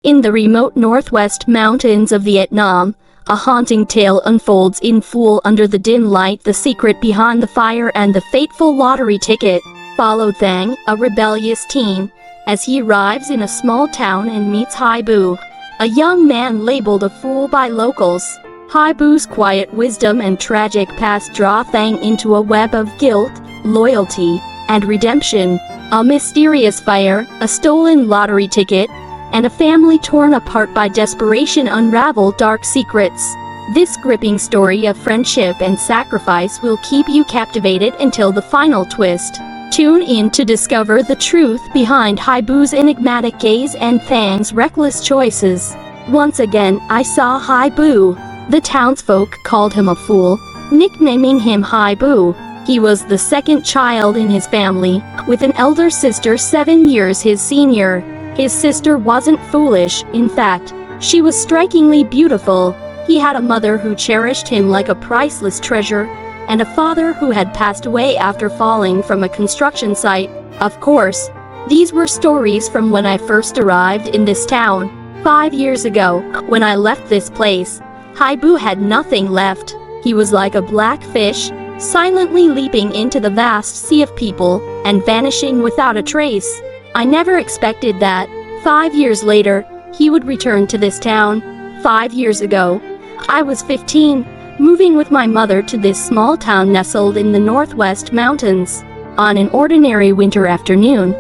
In the remote northwest mountains of Vietnam, a haunting tale unfolds in full under the dim light. The secret behind the fire and the fateful lottery ticket. Follow Thang, a rebellious teen, as he arrives in a small town and meets Hai Bựu, a young man labeled a fool by locals. Hai Bựu's quiet wisdom and tragic past draw Thang into a web of guilt, loyalty, and redemption. A mysterious fire, a stolen lottery ticket, and a family torn apart by desperation unravel dark secrets. This gripping story of friendship and sacrifice will keep you captivated until the final twist. Tune in to discover the truth behind Hai Bựu's enigmatic gaze and Thang's reckless choices. Once again, I saw Hai Bựu. The townsfolk called him a fool, nicknaming him Hai Bựu. He was the second child in his family, with an elder sister 7 years his senior. His sister wasn't foolish, in fact, she was strikingly beautiful. He had a mother who cherished him like a priceless treasure, and a father who had passed away after falling from a construction site. Of course, these were stories from when I first arrived in this town. 5 years ago, when I left this place, Hai Bựu had nothing left. He was like a black fish, silently leaping into the vast sea of people, and vanishing without a trace. I never expected that, 5 years later, he would return to this town. 5 years ago, I was 15, moving with my mother to this small town nestled in the northwest mountains. On an ordinary winter afternoon,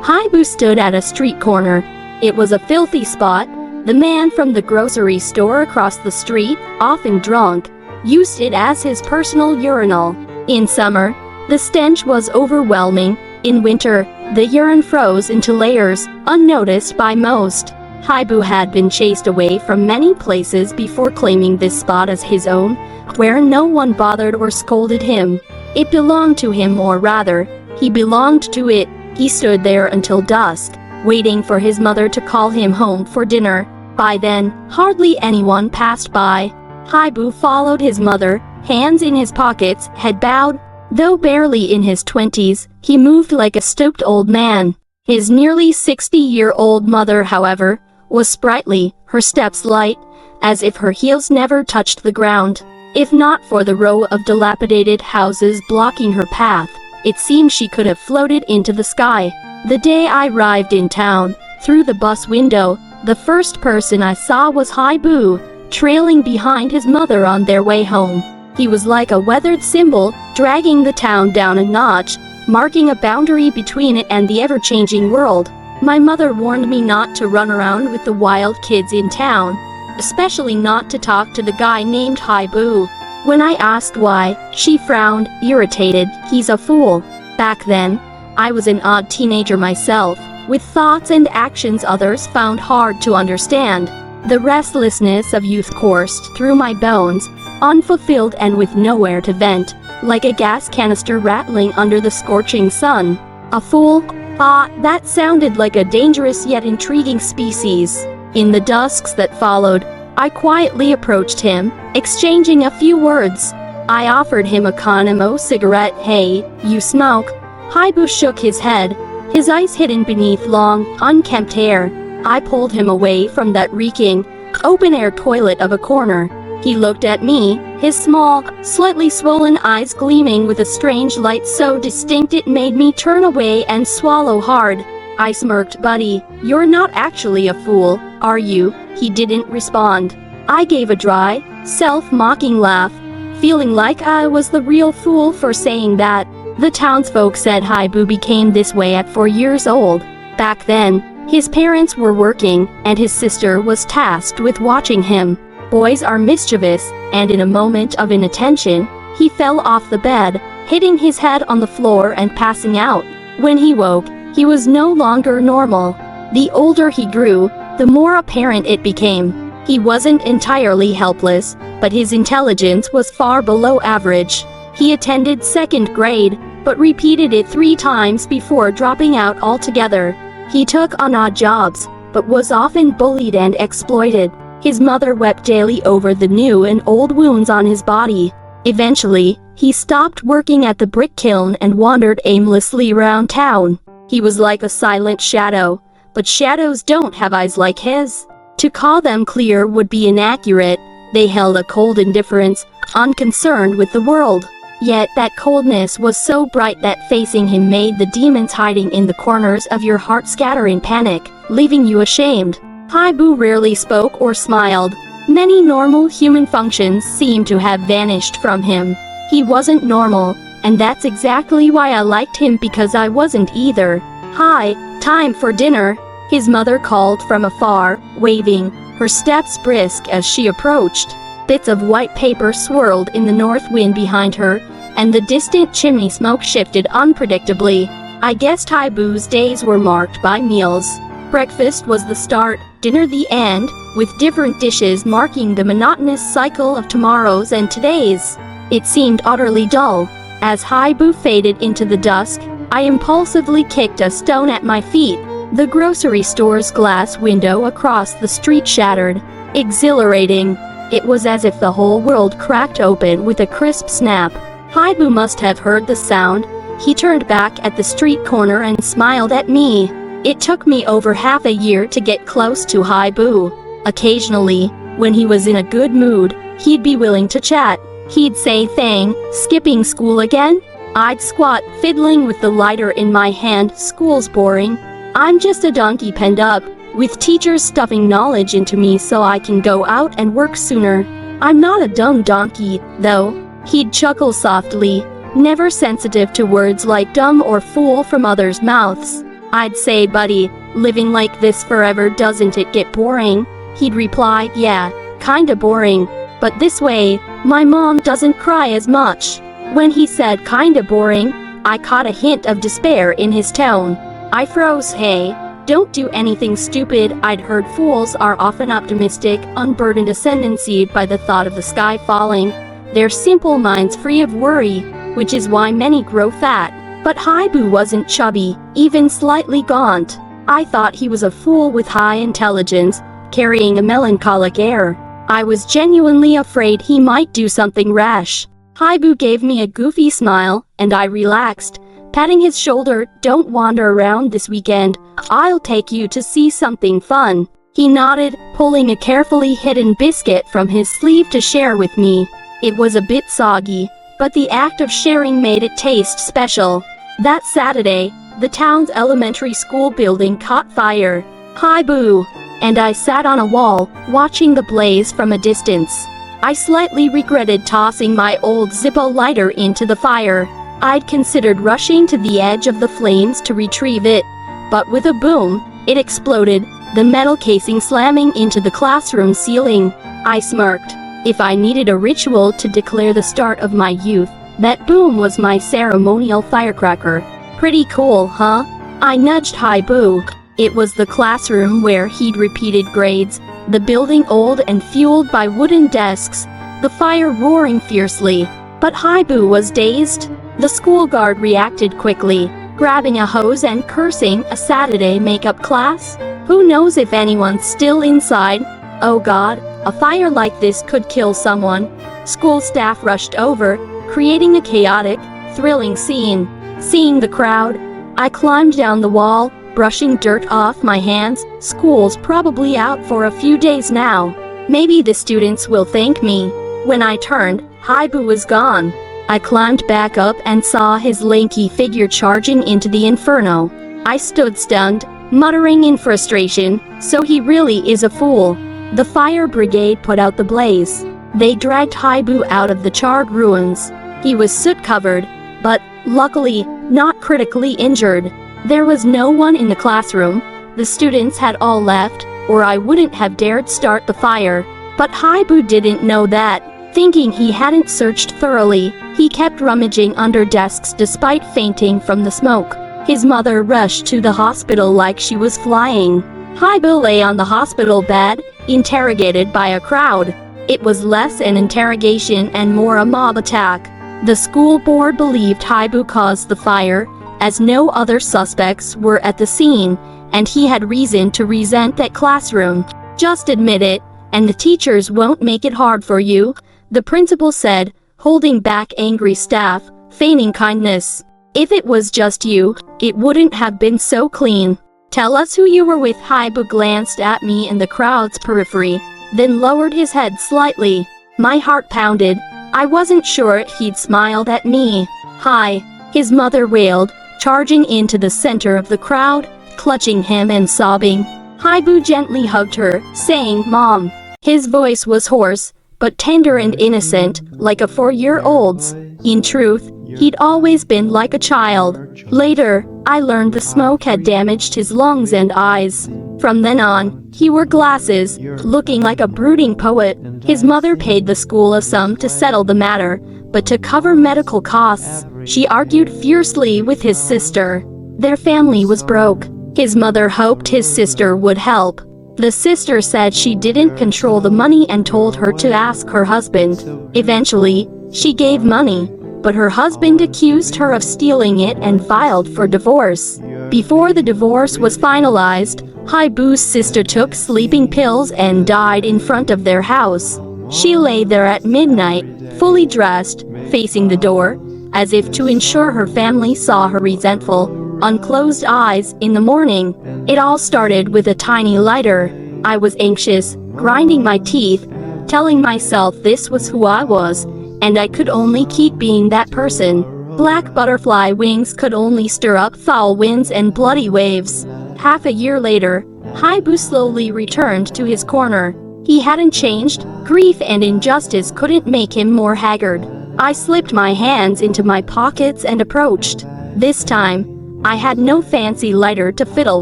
Hai Bựu stood at a street corner. It was a filthy spot. The man from the grocery store across the street, often drunk, used it as his personal urinal. In summer, the stench was overwhelming. In winter, the urine froze into layers, unnoticed by most. Hai Bựu had been chased away from many places before claiming this spot as his own, where no one bothered or scolded him. It belonged to him, or rather, he belonged to it. He stood there until dusk, waiting for his mother to call him home for dinner. By then, hardly anyone passed by. Hai Bựu followed his mother, hands in his pockets, head bowed. Though barely in his 20s, he moved like a stooped old man. His nearly 60-year-old mother, however, was sprightly, her steps light, as if her heels never touched the ground. If not for the row of dilapidated houses blocking her path, it seemed she could have floated into the sky. The day I arrived in town, through the bus window, the first person I saw was Hai Bựu, trailing behind his mother on their way home. He was like a weathered symbol, dragging the town down a notch, marking a boundary between it and the ever-changing world. My mother warned me not to run around with the wild kids in town, especially not to talk to the guy named Hai Bựu. When I asked why, she frowned, irritated. He's a fool. Back then, I was an odd teenager myself, with thoughts and actions others found hard to understand. The restlessness of youth coursed through my bones, unfulfilled and with nowhere to vent, like a gas canister rattling under the scorching sun. A fool? Ah, that sounded like a dangerous yet intriguing species. In the dusks that followed, I quietly approached him, exchanging a few words. I offered him a Conemo cigarette. "Hey, you smoke?" Hai Bựu shook his head, his eyes hidden beneath long, unkempt hair. I pulled him away from that reeking, open-air toilet of a corner. He looked at me, his small, slightly swollen eyes gleaming with a strange light so distinct it made me turn away and swallow hard. I smirked. "Buddy, you're not actually a fool, are you?" He didn't respond. I gave a dry, self-mocking laugh, feeling like I was the real fool for saying that. The townsfolk said Hai Bựu became this way at 4 years old. Back then, his parents were working, and his sister was tasked with watching him. Boys are mischievous, and in a moment of inattention, he fell off the bed, hitting his head on the floor and passing out. When he woke, he was no longer normal. The older he grew, the more apparent it became. He wasn't entirely helpless, but his intelligence was far below average. He attended 2nd grade, but repeated it 3 times before dropping out altogether. He took on odd jobs, but was often bullied and exploited. His mother wept daily over the new and old wounds on his body. Eventually, he stopped working at the brick kiln and wandered aimlessly around town. He was like a silent shadow, but shadows don't have eyes like his. To call them clear would be inaccurate. They held a cold indifference, unconcerned with the world. Yet that coldness was so bright that facing him made the demons hiding in the corners of your heart scatter in panic, leaving you ashamed. Hai Bựu rarely spoke or smiled. Many normal human functions seemed to have vanished from him. He wasn't normal, and that's exactly why I liked him, because I wasn't either. "Hi, time for dinner," his mother called from afar, waving, her steps brisk as she approached. Bits of white paper swirled in the north wind behind her, and the distant chimney smoke shifted unpredictably. I guessed Hai Bựu's days were marked by meals. Breakfast was the start, dinner the end, with different dishes marking the monotonous cycle of tomorrows and todays. It seemed utterly dull. As Hai Bựu faded into the dusk, I impulsively kicked a stone at my feet. The grocery store's glass window across the street shattered. Exhilarating. It was as if the whole world cracked open with a crisp snap. Hai Bựu must have heard the sound. He turned back at the street corner and smiled at me. It took me over half a year to get close to Hai Bựu. Occasionally, when he was in a good mood, he'd be willing to chat. He'd say, "Thang, skipping school again?" I'd squat, fiddling with the lighter in my hand. "School's boring. I'm just a donkey penned up, with teachers stuffing knowledge into me so I can go out and work sooner. I'm not a dumb donkey, though." He'd chuckle softly, never sensitive to words like dumb or fool from others' mouths. I'd say, "Buddy, living like this forever, doesn't it get boring?" He'd reply, "Yeah, kinda boring, but this way, my mom doesn't cry as much." When he said kinda boring, I caught a hint of despair in his tone. I froze. "Hey, don't do anything stupid." I'd heard fools are often optimistic, unburdened ascendancy by the thought of the sky falling. Their simple minds free of worry, which is why many grow fat. But Hai Bựu wasn't chubby, even slightly gaunt. I thought he was a fool with high intelligence, carrying a melancholic air. I was genuinely afraid he might do something rash. Hai Bựu gave me a goofy smile, and I relaxed, patting his shoulder. "Don't wander around this weekend. I'll take you to see something fun." He nodded, pulling a carefully hidden biscuit from his sleeve to share with me. It was a bit soggy, but the act of sharing made it taste special. That Saturday, the town's elementary school building caught fire. Hai Bựu and I sat on a wall, watching the blaze from a distance. I slightly regretted tossing my old Zippo lighter into the fire. I'd considered rushing to the edge of the flames to retrieve it, but with a boom, it exploded, the metal casing slamming into the classroom ceiling. I smirked. If I needed a ritual to declare the start of my youth, that boom was my ceremonial firecracker. Pretty cool, huh? I nudged Hai Bựu. It was the classroom where he'd repeated grades, the building old and fueled by wooden desks, the fire roaring fiercely. But Hai Bựu was dazed. The school guard reacted quickly, grabbing a hose and cursing. "A Saturday makeup class? Who knows if anyone's still inside? Oh God, a fire like this could kill someone." School staff rushed over, creating a chaotic, thrilling scene. Seeing the crowd, I climbed down the wall, brushing dirt off my hands. School's probably out for a few days now. Maybe the students will thank me. When I turned, Hai Bựu was gone. I climbed back up and saw his lanky figure charging into the inferno. I stood stunned, muttering in frustration, "So he really is a fool." The fire brigade put out the blaze. They dragged Hai Bựu out of the charred ruins. He was soot-covered, but, luckily, not critically injured. There was no one in the classroom. The students had all left, or I wouldn't have dared start the fire. But Hai Bựu didn't know that. Thinking he hadn't searched thoroughly, he kept rummaging under desks despite fainting from the smoke. His mother rushed to the hospital like she was flying. Hai Bựu lay on the hospital bed, interrogated by a crowd. It was less an interrogation and more a mob attack. The school board believed Hai Bựu caused the fire, as no other suspects were at the scene, and he had reason to resent that classroom. "Just admit it, and the teachers won't make it hard for you," the principal said, holding back angry staff, feigning kindness. "If it was just you, it wouldn't have been so clean." Tell us who you were with. Hai Bựu glanced at me in the crowd's periphery, then lowered his head slightly. My heart pounded. I wasn't sure he'd smiled at me. Hi, his mother wailed, charging into the center of the crowd, clutching him and sobbing. Hai Bựu gently hugged her, saying, "Mom." His voice was hoarse, but tender and innocent, like a 4-year-old's. In truth, he'd always been like a child. Later, I learned the smoke had damaged his lungs and eyes. From then on, he wore glasses, looking like a brooding poet. His mother paid the school a sum to settle the matter, but to cover medical costs, she argued fiercely with his sister. Their family was broke. His mother hoped his sister would help. The sister said she didn't control the money and told her to ask her husband. Eventually, she gave money, but her husband accused her of stealing it and filed for divorce. Before the divorce was finalized, Hai Bựu's sister took sleeping pills and died in front of their house. She lay there at midnight, fully dressed, facing the door, as if to ensure her family saw her resentful, unclosed eyes in the morning. It all started with a tiny lighter. I was anxious, grinding my teeth, telling myself this was who I was, and I could only keep being that person. Black butterfly wings could only stir up foul winds and bloody waves. Half a year later, Hai Bựu slowly returned to his corner. He hadn't changed. Grief and injustice couldn't make him more haggard. I slipped my hands into my pockets and approached. This time, I had no fancy lighter to fiddle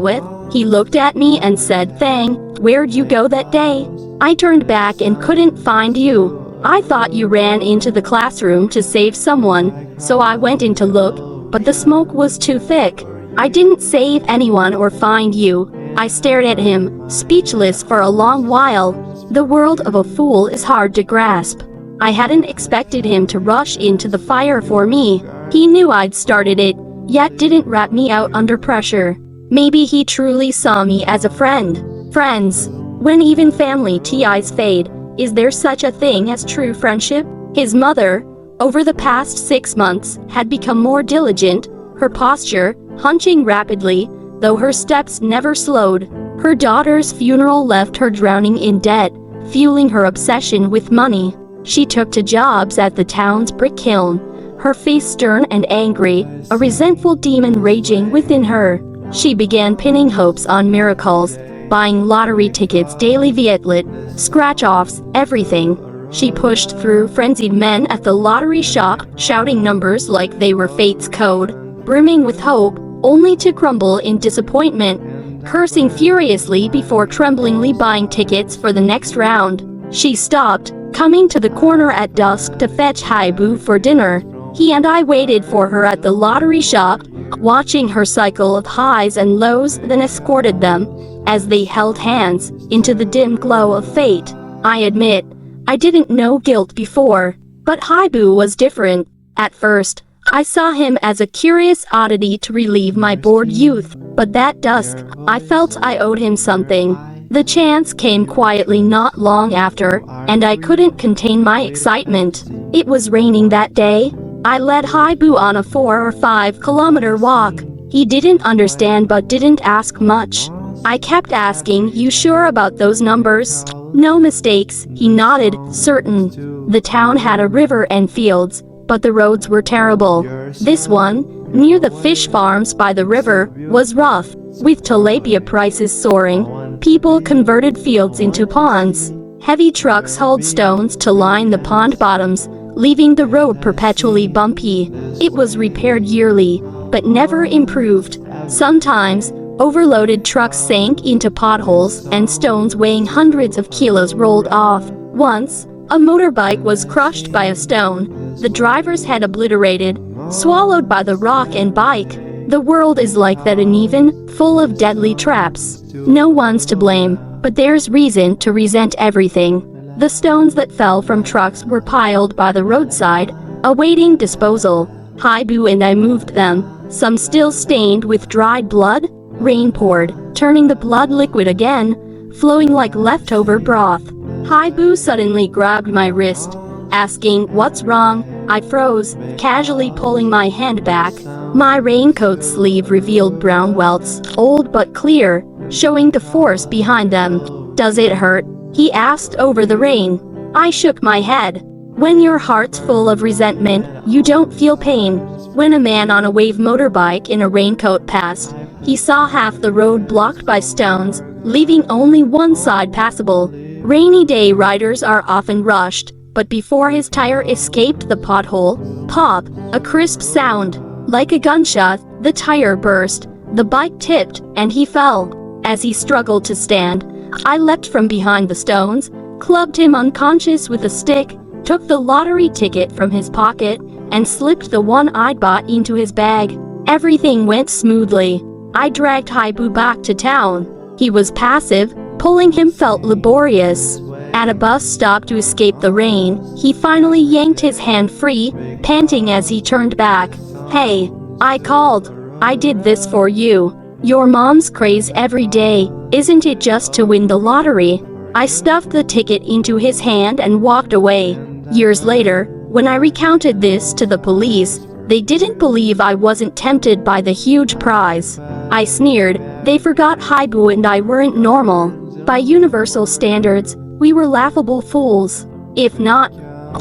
with. He looked at me and said, "Thang, where'd you go that day? I turned back and couldn't find you. I thought you ran into the classroom to save someone, so I went in to look, but the smoke was too thick. I didn't save anyone or find you." I stared at him, speechless for a long while. The world of a fool is hard to grasp. I hadn't expected him to rush into the fire for me. He knew I'd started it, yet didn't rat me out under pressure. Maybe he truly saw me as a friend. Friends. When even family ties fade, is there such a thing as true friendship? His mother, over the past 6 months, had become more diligent, her posture hunching rapidly, though her steps never slowed. Her daughter's funeral left her drowning in debt, fueling her obsession with money. She took to jobs at the town's brick kiln, her face stern and angry, a resentful demon raging within her. She began pinning hopes on miracles, buying lottery tickets daily, vietlet, scratch-offs, everything. She pushed through frenzied men at the lottery shop, shouting numbers like they were fate's code, brimming with hope, only to crumble in disappointment, cursing furiously before tremblingly buying tickets for the next round. She stopped, coming to the corner at dusk to fetch Hai Bựu for dinner. He and I waited for her at the lottery shop, watching her cycle of highs and lows, then escorted them, as they held hands, into the dim glow of fate. I admit, I didn't know guilt before, but Hai Bựu was different. At first, I saw him as a curious oddity to relieve my bored youth, but that dusk, I felt I owed him something. The chance came quietly not long after, and I couldn't contain my excitement. It was raining that day. I led Hai Bựu on a 4 or 5 kilometer walk. He didn't understand but didn't ask much. I kept asking, "You sure about those numbers?" "No mistakes," he nodded, certain. The town had a river and fields, but the roads were terrible. This one, near the fish farms by the river, was rough, with tilapia prices soaring. People converted fields into ponds. Heavy trucks hauled stones to line the pond bottoms, leaving the road perpetually bumpy. It was repaired yearly, but never improved. Sometimes, overloaded trucks sank into potholes, and stones weighing hundreds of kilos rolled off. Once, a motorbike was crushed by a stone, the driver's head obliterated, swallowed by the rock and bike. The world is like that, uneven, full of deadly traps. No one's to blame, but there's reason to resent everything. The stones that fell from trucks were piled by the roadside, awaiting disposal. Hai Bựu and I moved them, some still stained with dried blood. Rain poured, turning the blood liquid again, flowing like leftover broth. Hai Bựu suddenly grabbed my wrist, asking, "What's wrong?" I froze, casually pulling my hand back. My raincoat sleeve revealed brown welts, old but clear, showing the force behind them. "Does it hurt?" he asked over the rain. I shook my head. When your heart's full of resentment, you don't feel pain. When a man on a wave motorbike in a raincoat passed, he saw half the road blocked by stones, leaving only one side passable. Rainy day riders are often rushed, but before his tire escaped the pothole, pop, a crisp sound. Like a gunshot, the tire burst, the bike tipped, and he fell. As he struggled to stand, I leapt from behind the stones, clubbed him unconscious with a stick, took the lottery ticket from his pocket, and slipped the one I'd bought into his bag. Everything went smoothly. I dragged Hai Bựu back to town. He was passive, pulling him felt laborious. At a bus stop to escape the rain, he finally yanked his hand free, panting as he turned back. "Hey," I called. "I did this for you. Your mom's craze every day, isn't it just to win the lottery?" I stuffed the ticket into his hand and walked away. Years later, when I recounted this to the police, they didn't believe I wasn't tempted by the huge prize. I sneered. They forgot Hai Bựu and I weren't normal. By universal standards, we were laughable fools. If not,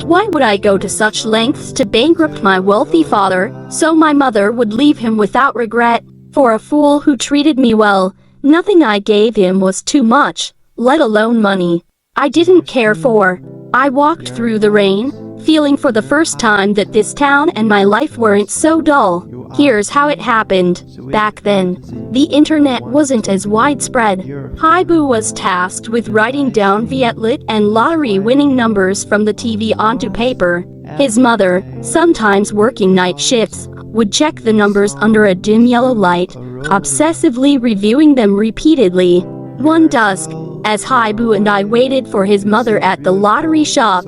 why would I go to such lengths to bankrupt my wealthy father, so my mother would leave him without regret? For a fool who treated me well, nothing I gave him was too much, let alone money I didn't care for. I walked through the rain, feeling for the first time that this town and my life weren't so dull. Here's how it happened. Back then, the internet wasn't as widespread. Hai Bựu was tasked with writing down Vietlit and lottery winning numbers from the TV onto paper. His mother, sometimes working night shifts, would check the numbers under a dim yellow light, obsessively reviewing them repeatedly. One dusk, as Hai Bựu and I waited for his mother at the lottery shop,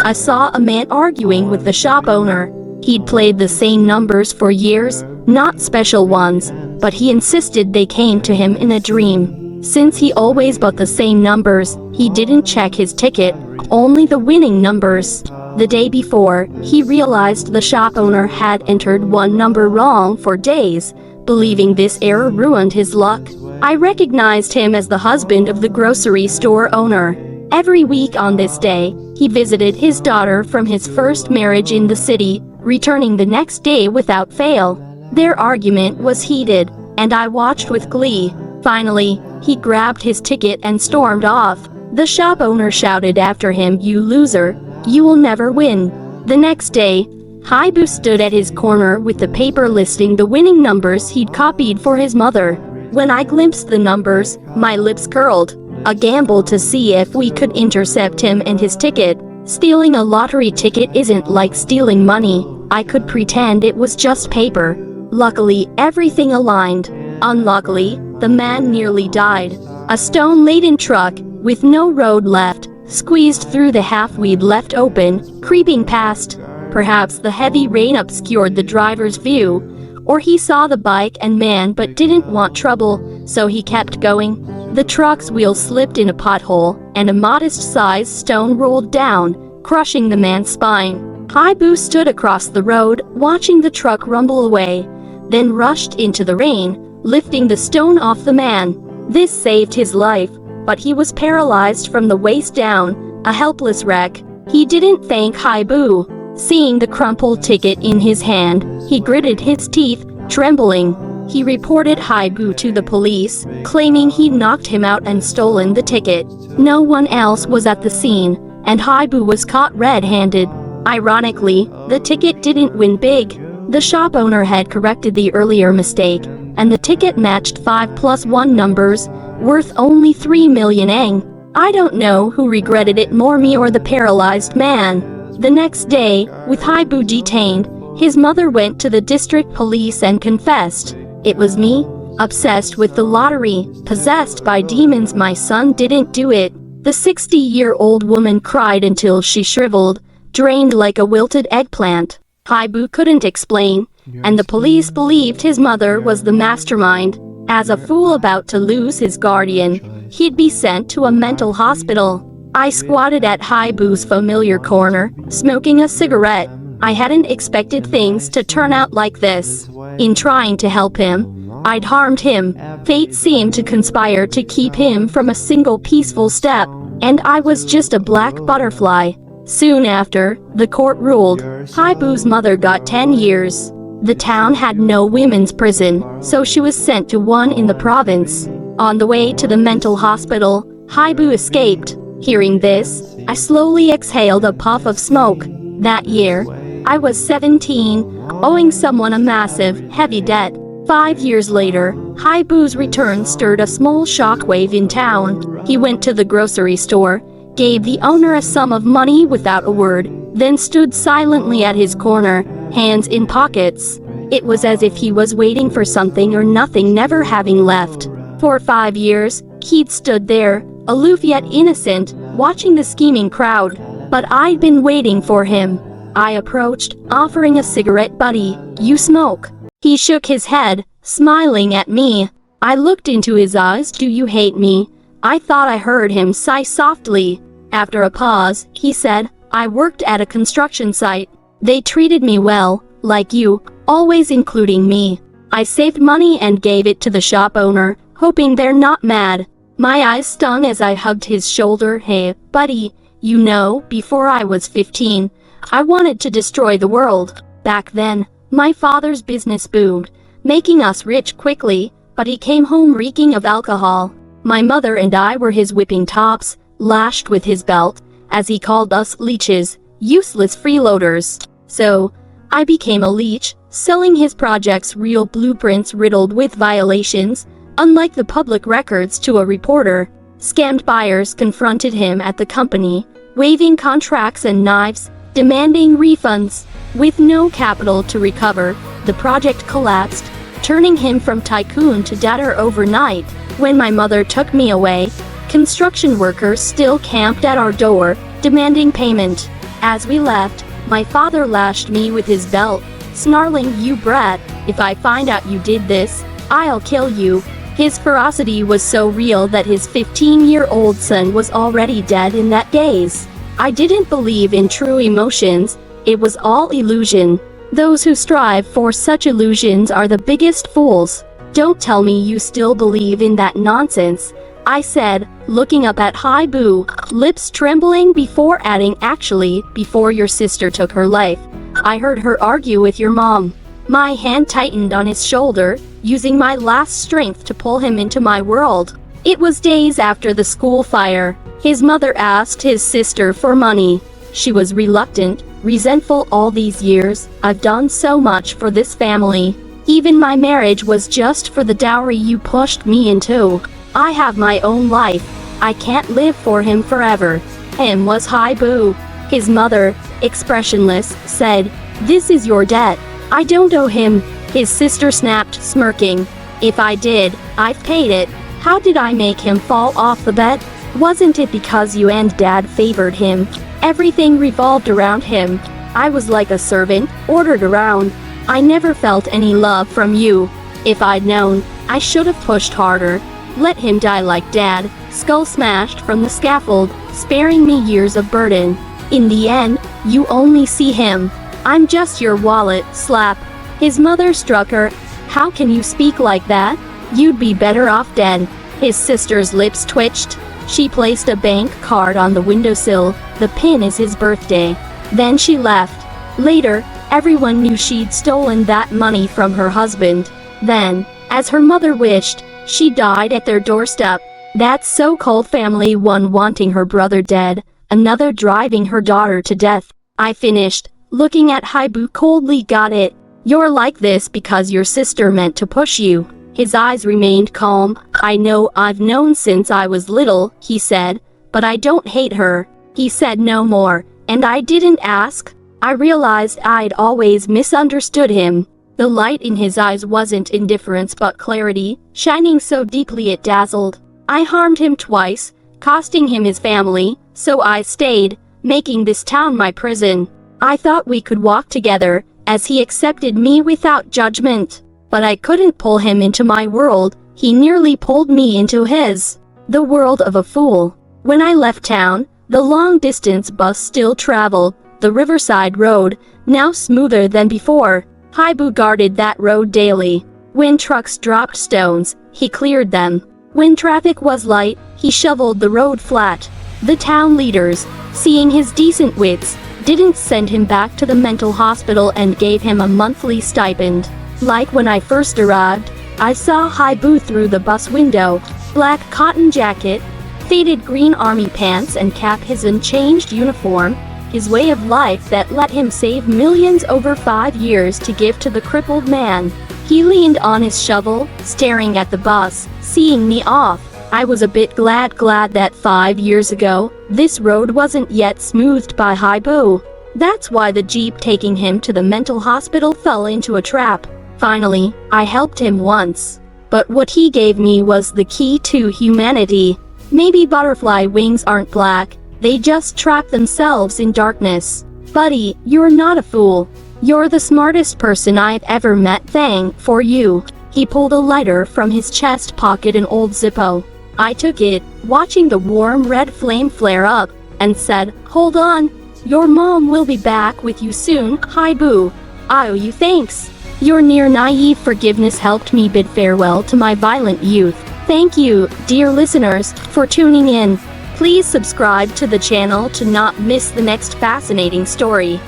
I saw a man arguing with the shop owner. He'd played the same numbers for years, not special ones, but he insisted they came to him in a dream. Since he always bought the same numbers, he didn't check his ticket, only the winning numbers. The day before, he realized the shop owner had entered one number wrong for days, believing this error ruined his luck. I recognized him as the husband of the grocery store owner. Every week on this day, he visited his daughter from his first marriage in the city, returning the next day without fail. Their argument was heated, and I watched with glee. Finally, he grabbed his ticket and stormed off. The shop owner shouted after him, "You loser, you will never win." The next day, Hai Bựu stood at his corner with the paper listing the winning numbers he'd copied for his mother. When I glimpsed the numbers, my lips curled. A gamble to see if we could intercept him and his ticket. Stealing a lottery ticket isn't like stealing money. I could pretend it was just paper. Luckily, everything aligned. Unluckily, the man nearly died. A stone-laden truck, with no road left, squeezed through the half we'd left open, creeping past. Perhaps the heavy rain obscured the driver's view, or he saw the bike and man but didn't want trouble, so he kept going. The truck's wheel slipped in a pothole, and a modest-sized stone rolled down, crushing the man's spine. Hai Bựu stood across the road, watching the truck rumble away, then rushed into the rain, lifting the stone off the man. This saved his life, but he was paralyzed from the waist down, a helpless wreck. He didn't thank Hai Bựu. Seeing the crumpled ticket in his hand, he gritted his teeth, trembling. He reported Hai Bựu to the police, claiming he'd knocked him out and stolen the ticket. No one else was at the scene, and Hai Bựu was caught red-handed. Ironically, the ticket didn't win big. The shop owner had corrected the earlier mistake, and the ticket matched 5 plus 1 numbers, worth only 3 million eng. I don't know who regretted it more, me or the paralyzed man. The next day, with Hai Bựu detained, his mother went to the district police and confessed. "It was me, obsessed with the lottery, possessed by demons. My son didn't do it." The 60-year-old woman cried until she shriveled, drained like a wilted eggplant. Hai Bựu couldn't explain, and the police believed his mother was the mastermind. As a fool about to lose his guardian, he'd be sent to a mental hospital. I squatted at Hai Bựu's familiar corner, smoking a cigarette. I hadn't expected things to turn out like this. In trying to help him, I'd harmed him. Fate seemed to conspire to keep him from a single peaceful step, and I was just a black butterfly. Soon after, the court ruled. Hai Bựu's mother got 10 years. The town had no women's prison, so she was sent to one in the province. On the way to the mental hospital, Hai Bựu escaped. Hearing this, I slowly exhaled a puff of smoke. That year, I was 17, owing someone a massive, heavy debt. 5 years later, Hai Bựu's return stirred a small shockwave in town. He went to the grocery store, gave the owner a sum of money without a word, then stood silently at his corner, hands in pockets. It was as if he was waiting for something or nothing, never having left. For 5 years, he'd stood there, aloof yet innocent, watching the scheming crowd. But I'd been waiting for him. I approached, offering a cigarette. "Buddy, you smoke?" He shook his head, smiling at me. I looked into his eyes. "Do you hate me?" I thought I heard him sigh softly. After a pause, he said, "I worked at a construction site. They treated me well, like you, always including me. I saved money and gave it to the shop owner, hoping they're not mad." My eyes stung as I hugged his shoulder. "Hey, buddy, you know, before I was 15, I wanted to destroy the world. Back then, my father's business boomed, making us rich quickly, but he came home reeking of alcohol. My mother and I were his whipping tops, lashed with his belt, as he called us leeches, useless freeloaders. So, I became a leech, selling his projects real blueprints riddled with violations, unlike the public records, to a reporter. Scammed buyers confronted him at the company, waving contracts and knives, demanding refunds. With no capital to recover, the project collapsed, turning him from tycoon to debtor overnight. When my mother took me away, construction workers still camped at our door, demanding payment. As we left, my father lashed me with his belt, snarling, "You brat, if I find out you did this, I'll kill you." His ferocity was so real that his 15-year-old son was already dead in that days. I didn't believe in true emotions. It was all illusion. Those who strive for such illusions are the biggest fools. "Don't tell me you still believe in that nonsense," I said, looking up at Hai Bựu, lips trembling before adding, "Actually, before your sister took her life, I heard her argue with your mom." My hand tightened on his shoulder, using my last strength to pull him into my world. It was days after the school fire. His mother asked his sister for money. She was reluctant, resentful. "All these years, I've done so much for this family. Even my marriage was just for the dowry you pushed me into. I have my own life. I can't live for him forever." Him was Hai Bựu. His mother, expressionless, said, "This is your debt. I don't owe him." His sister snapped, smirking, "If I did, I've paid it. How did I make him fall off the bet? Wasn't it because you and Dad favored him? Everything revolved around him. I was like a servant, ordered around. I never felt any love from you. If I'd known, I should have pushed harder. Let him die like Dad, skull smashed from the scaffold, sparing me years of burden. In the end, you only see him. I'm just your wallet." Slap. His mother struck her. "How can you speak like that? You'd be better off dead." His sister's lips twitched. She placed a bank card on the windowsill. "The pin is his birthday." Then she left. Later, everyone knew she'd stolen that money from her husband. Then, as her mother wished, she died at their doorstep. That so-called family, one wanting her brother dead, another driving her daughter to death. I finished, looking at Hai Bựu coldly. "Got it. You're like this because your sister meant to push you." His eyes remained calm. "I know, I've known since I was little," he said, "but I don't hate her." He said no more, and I didn't ask. I realized I'd always misunderstood him. The light in his eyes wasn't indifference but clarity, shining so deeply it dazzled. I harmed him twice, costing him his family, so I stayed, making this town my prison. I thought we could walk together, as he accepted me without judgment. But I couldn't pull him into my world. He nearly pulled me into his. The world of a fool. When I left town, the long-distance bus still traveled, the Riverside Road, now smoother than before. Hai Bựu guarded that road daily. When trucks dropped stones, he cleared them. When traffic was light, he shoveled the road flat. The town leaders, seeing his decent wits, didn't send him back to the mental hospital and gave him a monthly stipend. Like when I first arrived, I saw Hai Bựu through the bus window, black cotton jacket, faded green army pants and cap, his unchanged uniform, his way of life that let him save millions over 5 years to give to the crippled man. He leaned on his shovel, staring at the bus, seeing me off. I was a bit glad that 5 years ago, this road wasn't yet smoothed by Hai Bựu. That's why the jeep taking him to the mental hospital fell into a trap. Finally, I helped him once. But what he gave me was the key to humanity. Maybe butterfly wings aren't black, they just trap themselves in darkness. Buddy, you're not a fool. You're the smartest person I've ever met. Thank for you. He pulled a lighter from his chest pocket, an old Zippo. I took it, watching the warm red flame flare up, and said, "Hold on. Your mom will be back with you soon, Hai Bựu. I owe you thanks. Your near naive forgiveness helped me bid farewell to my violent youth." Thank you, dear listeners, for tuning in. Please subscribe to the channel to not miss the next fascinating story.